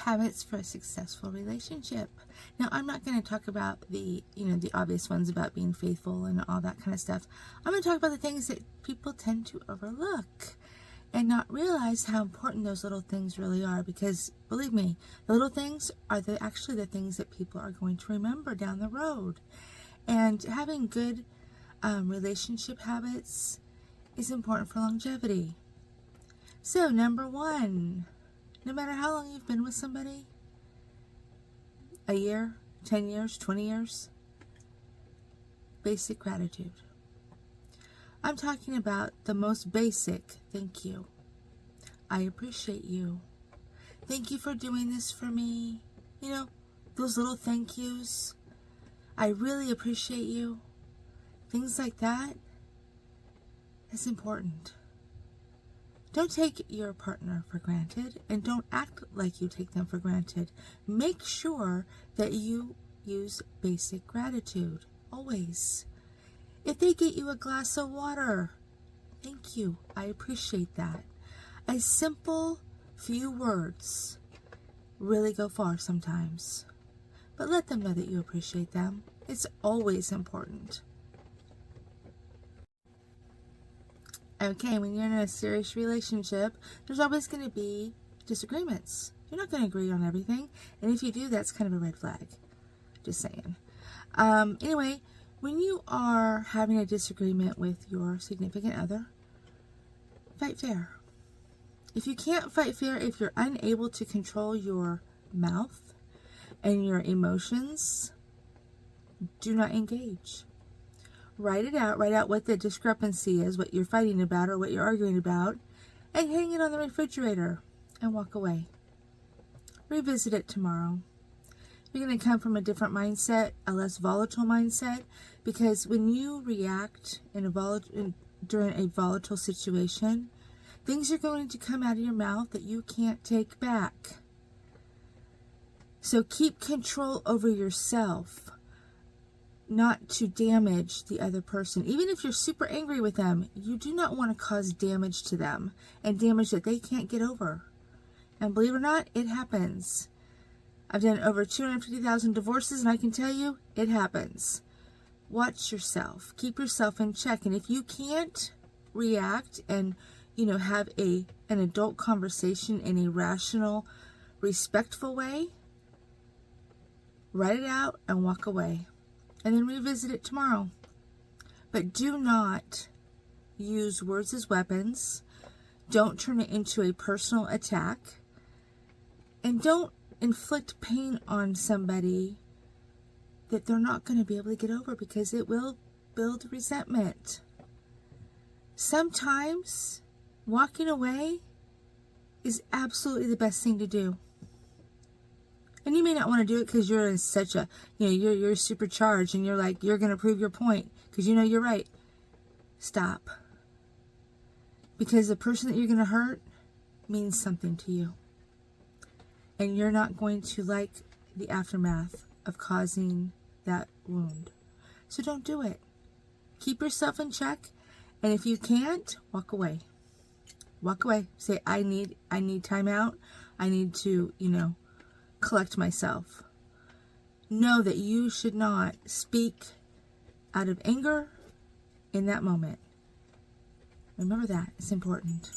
Habits for a successful relationship. Now, I'm not going to talk about the obvious ones about being faithful and all that kind of stuff. I'm going to talk about the things that people tend to overlook and not realize how important those little things really are, because believe me, the little things are actually the things that people are going to remember down the road. And having good relationship habits is important for longevity. So, number one, no matter how long you've been with somebody, a year, 10 years, 20 years, basic gratitude. I'm talking about the most basic thank you. I appreciate you. Thank you for doing this for me. You know, those little thank yous. I really appreciate you. Things like that. It's important. Don't take your partner for granted, and don't act like you take them for granted. Make sure that you use basic gratitude, always. If they get you a glass of water, thank you, I appreciate that. A simple few words really go far sometimes. But let them know that you appreciate them. It's always important. Okay, when you're in a serious relationship, there's always going to be disagreements. You're not going to agree on everything. And if you do, that's kind of a red flag. Just saying. Anyway, when you are having a disagreement with your significant other, fight fair. If you can't fight fair, if you're unable to control your mouth and your emotions, do not engage. Write it out. Write out what the discrepancy is, what you're fighting about or what you're arguing about, and hang it on the refrigerator and walk away. Revisit it tomorrow. You're going to come from a different mindset, a less volatile mindset, because when you react during a volatile situation, things are going to come out of your mouth that you can't take back. So keep control over yourself, not to damage the other person. Even if you're super angry with them, you do not want to cause damage to them, and damage that they can't get over. And believe it or not, it happens. I've done over 250,000 divorces, and I can tell you, it happens. Watch yourself. Keep yourself in check. And if you can't react and, have an adult conversation in a rational, respectful way, write it out and walk away. And then revisit it tomorrow. But do not use words as weapons. Don't turn it into a personal attack. And don't inflict pain on somebody that they're not going to be able to get over, because it will build resentment. Sometimes walking away is absolutely the best thing to do. And you may not want to do it because you're in such a, you're supercharged and you're going to prove your point because you're right. Stop. Because the person that you're going to hurt means something to you. And you're not going to like the aftermath of causing that wound. So don't do it. Keep yourself in check. And if you can't, walk away. Walk away. Say, I need time out. I need to, collect myself. Know that you should not speak out of anger in that moment. Remember that. It's important.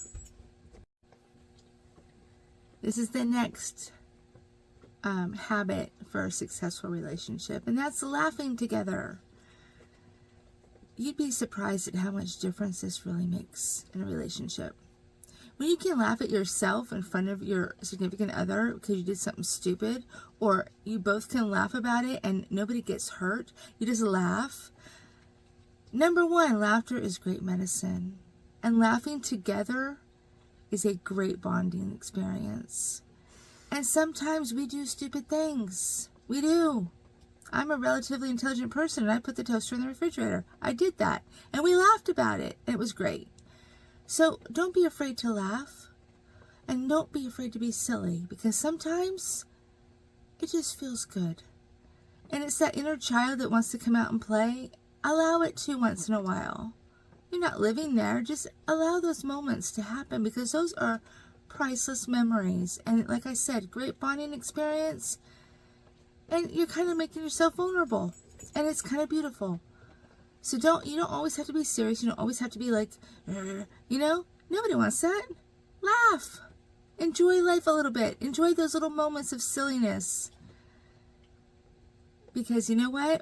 This is the next habit for a successful relationship, and that's laughing together. You'd be surprised at how much difference this really makes in a relationship. When you can laugh at yourself in front of your significant other because you did something stupid, or you both can laugh about it and nobody gets hurt, you just laugh. Number one, laughter is great medicine. And laughing together is a great bonding experience. And sometimes we do stupid things. We do. I'm a relatively intelligent person, and I put the toaster in the refrigerator. I did that. And we laughed about it. And it was great. So don't be afraid to laugh, and don't be afraid to be silly, because sometimes it just feels good. And it's that inner child that wants to come out and play. Allow it to once in a while. You're not living there. Just allow those moments to happen, because those are priceless memories. And like I said, great bonding experience. And you're kind of making yourself vulnerable. And it's kind of beautiful. So you don't always have to be serious. You don't always have to be like, you know, nobody wants that. Laugh. Enjoy life a little bit. Enjoy those little moments of silliness. Because you know what?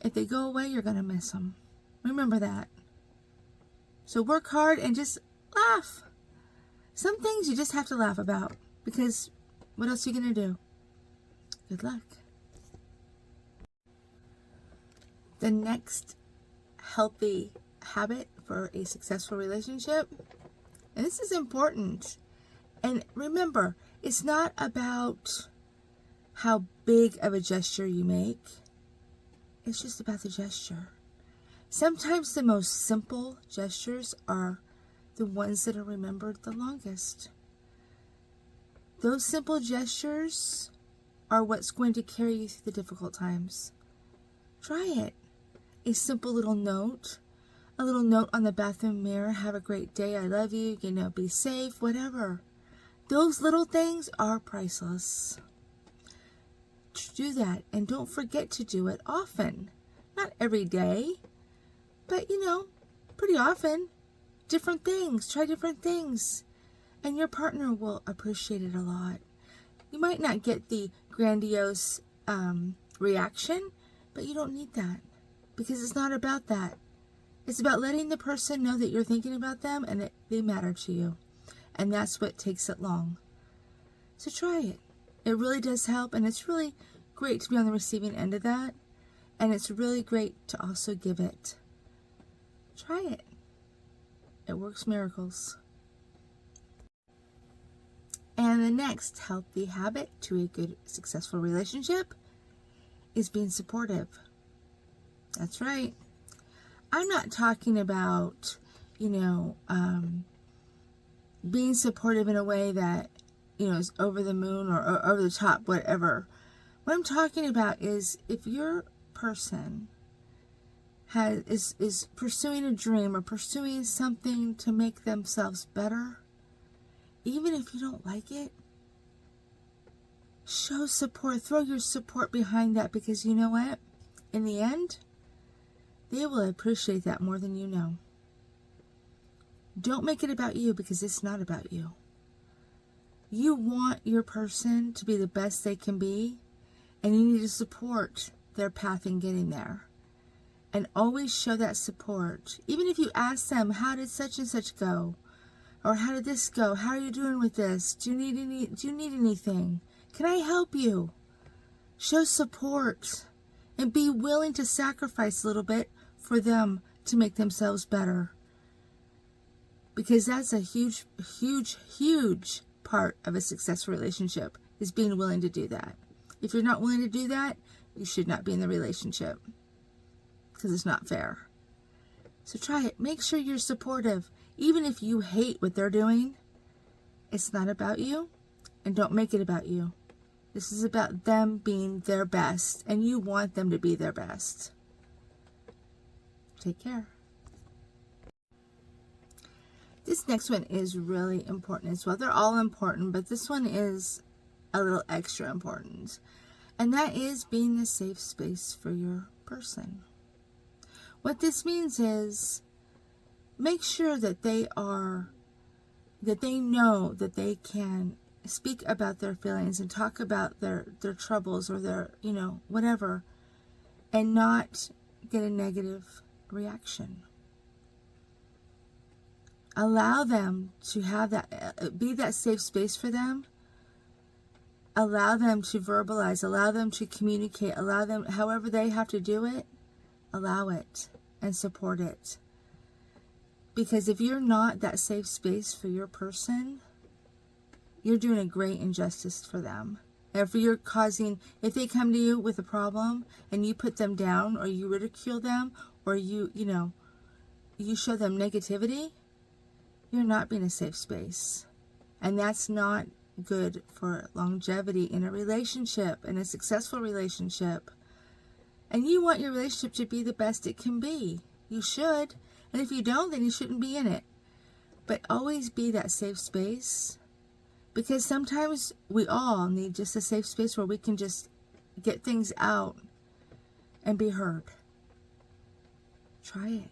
If they go away, you're going to miss them. Remember that. So work hard and just laugh. Some things you just have to laugh about. Because what else are you going to do? Good luck. The next healthy habit for a successful relationship, and this is important, and remember, it's not about how big of a gesture you make. It's just about the gesture. Sometimes the most simple gestures are the ones that are remembered the longest. Those simple gestures are what's going to carry you through the difficult times. Try it. A simple little note, a little note on the bathroom mirror, have a great day, I love you, you know, be safe, whatever. Those little things are priceless. Do that, and don't forget to do it often. Not every day, but you know, pretty often. Different things, try different things, and your partner will appreciate it a lot. You might not get the grandiose reaction, but you don't need that. Because it's not about that. It's about letting the person know that you're thinking about them and that they matter to you. And that's what takes it long. So try it. It really does help, and it's really great to be on the receiving end of that. And it's really great to also give it. Try it. It works miracles. And the next healthy habit to a good, successful relationship is being supportive. That's right. I'm not talking about, you know, being supportive in a way that, you know, is over the moon or over the top, whatever. What I'm talking about is if your person is pursuing a dream or pursuing something to make themselves better, even if you don't like it, show support. Throw your support behind that, because you know what? In the end, they will appreciate that more than you know. Don't make it about you, because it's not about you. You want your person to be the best they can be, and you need to support their path in getting there. And always show that support. Even if you ask them, how did such and such go? Or how did this go? How are you doing with this? Do you need anything? Can I help you? Show support. And be willing to sacrifice a little bit for them to make themselves better. Because that's a huge, huge, huge part of a successful relationship, is being willing to do that. If you're not willing to do that, you should not be in the relationship. Because it's not fair. So try it. Make sure you're supportive. Even if you hate what they're doing, it's not about you. And don't make it about you. This is about them being their best. And you want them to be their best. Take care. This next one is really important as well. They're all important, but this one is a little extra important. And that is being a safe space for your person. What this means is make sure that they know that they can speak about their feelings and talk about their troubles or their, you know, whatever, and not get a negative reaction. Allow them to have that, be that safe space for them. Allow them to verbalize, allow them to communicate, allow them, however they have to do it, allow it and support it. Because if you're not that safe space for your person, you're doing a great injustice for them. If they come to you with a problem and you put them down or you ridicule them or you show them negativity, you're not being a safe space. And that's not good for longevity in a relationship, in a successful relationship. And you want your relationship to be the best it can be. You should. And if you don't, then you shouldn't be in it. But always be that safe space Because sometimes we all need just a safe space where we can just get things out and be heard. Try it.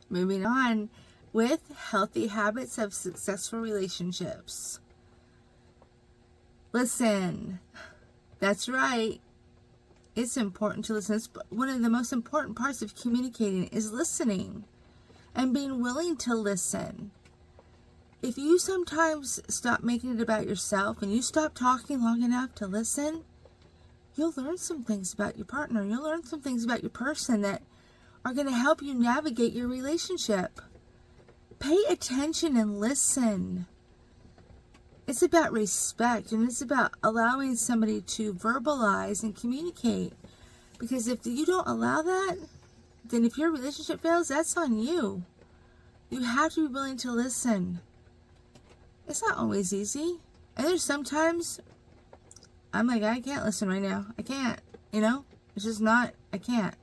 Moving on with healthy habits of successful relationships. Listen. That's right. It's important to listen. It's one of the most important parts of communicating is listening and being willing to listen. If you sometimes stop making it about yourself and you stop talking long enough to listen, you'll learn some things about your partner. You'll learn some things about your person that are going to help you navigate your relationship. Pay attention and listen. It's about respect, and it's about allowing somebody to verbalize and communicate. Because if you don't allow that, then if your relationship fails, that's on you. You have to be willing to listen. It's not always easy. And there's sometimes I'm like, I can't listen right now. I can't, It's just not, I can't.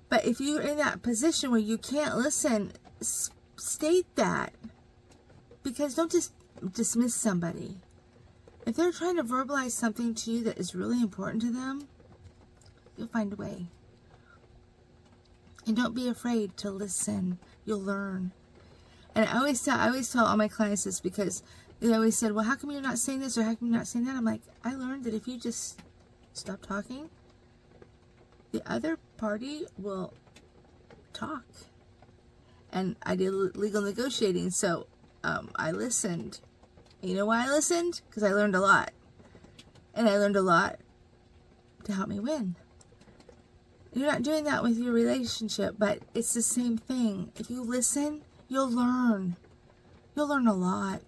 But if you're in that position where you can't listen, state that. Because don't just dismiss somebody. If they're trying to verbalize something to you that is really important to them, you'll find a way. And don't be afraid to listen. You'll learn. And I always tell all my clients this, because they always said, well, how come you're not saying this or how come you're not saying that? I'm like, I learned that if you just stop talking, the other party will talk. And I did legal negotiating, so I listened. You know why I listened? Because I learned a lot. And I learned a lot to help me win. You're not doing that with your relationship, but it's the same thing. If you listen, you'll learn. You'll learn a lot.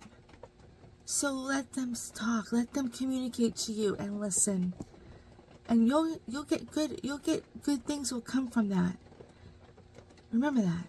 So let them talk. Let them communicate to you and listen. And you'll get good things will come from that. Remember that.